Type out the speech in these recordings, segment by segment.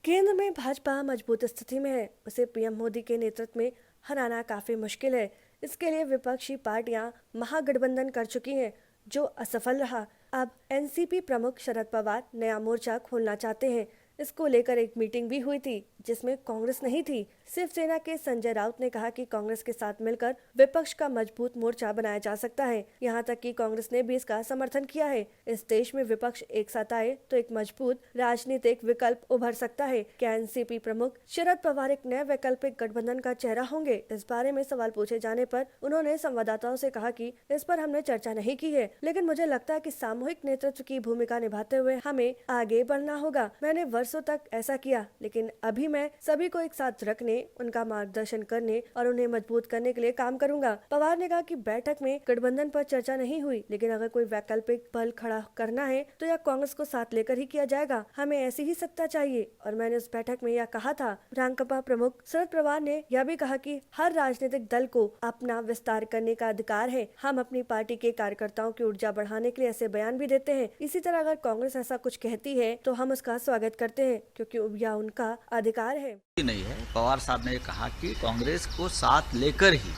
केंद्र में भाजपा मजबूत स्थिति में है। उसे पीएम मोदी के नेतृत्व में हराना काफी मुश्किल है। इसके लिए विपक्षी पार्टियां महागठबंधन कर चुकी हैं, जो असफल रहा। अब एनसीपी प्रमुख शरद पवार नया मोर्चा खोलना चाहते हैं। इसको लेकर एक मीटिंग भी हुई थी, जिसमें कांग्रेस नहीं थी। शिवसेना के संजय राउत ने कहा कि कांग्रेस के साथ मिलकर विपक्ष का मजबूत मोर्चा बनाया जा सकता है। यहां तक कि कांग्रेस ने भी इसका समर्थन किया है। इस देश में विपक्ष एक साथ आए तो एक मजबूत राजनीतिक विकल्प उभर सकता है। क्या एनसीपी प्रमुख शरद पवार एक नए वैकल्पिक गठबंधन का चेहरा होंगे? इस बारे में सवाल पूछे जाने पर उन्होंने संवाददाताओं से कहा कि इस पर हमने चर्चा नहीं की है, लेकिन मुझे लगता है कि सामूहिक नेतृत्व की भूमिका निभाते हुए हमें आगे बढ़ना होगा। मैंने वर्षों तक ऐसा किया, लेकिन अभी मैं सभी को एक साथ रखने, उनका मार्गदर्शन करने और उन्हें मजबूत करने के लिए काम करूंगा। पवार ने कहा कि बैठक में गठबंधन पर चर्चा नहीं हुई, लेकिन अगर कोई वैकल्पिक बल खड़ा करना है तो यह कांग्रेस को साथ लेकर ही किया जाएगा। हमें ऐसी ही सत्ता चाहिए और मैंने उस बैठक में यह कहा था। रांकपा प्रमुख शरद पवार ने यह भी कहा कि हर राजनीतिक दल को अपना विस्तार करने का अधिकार है। हम अपनी पार्टी के कार्यकर्ताओं की ऊर्जा बढ़ाने के लिए ऐसे बयान भी देते हैं। इसी तरह अगर कांग्रेस ऐसा कुछ कहती है तो हम उसका स्वागत करते हैं, क्योंकि यह उनका अधिकार है। नहीं है। पवार साहब ने कहा कि कांग्रेस को साथ लेकर ही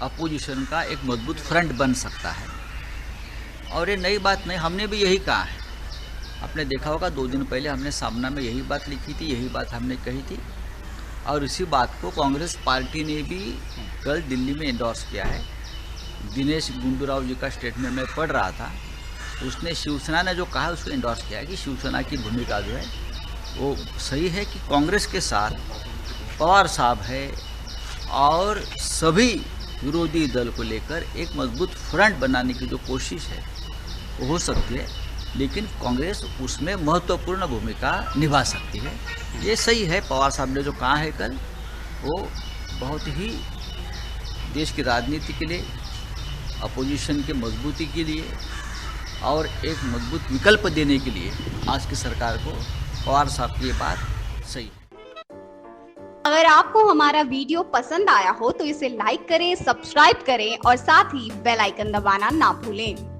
अपोजिशन का एक मजबूत फ्रंट बन सकता है, और ये नई बात नहीं, हमने भी यही कहा है। आपने देखा होगा 2 दिन पहले हमने सामना में यही बात लिखी थी, यही बात हमने कही थी, और इसी बात को कांग्रेस पार्टी ने भी कल दिल्ली में एंडोर्स किया है। दिनेश गुंडूराव जी का स्टेटमेंट मैं पढ़ रहा था, उसने शिवसेना ने जो कहा उसको एंडोर्स किया है कि शिवसेना की भूमिका जो है वो सही है, कि कांग्रेस के साथ पवार साहब है और सभी विरोधी दल को लेकर एक मजबूत फ्रंट बनाने की जो कोशिश है वो हो सकती है, लेकिन कांग्रेस उसमें महत्वपूर्ण भूमिका निभा सकती है। ये सही है। पवार साहब ने जो कहा है कल, वो बहुत ही देश की राजनीति के लिए, अपोजिशन की मजबूती के लिए और एक मजबूत विकल्प देने के लिए आज की सरकार को पवार साहब की ये बात सही है। अगर आपको हमारा वीडियो पसंद आया हो तो इसे लाइक करें, सब्सक्राइब करें और साथ ही बेल आइकन दबाना ना भूलें।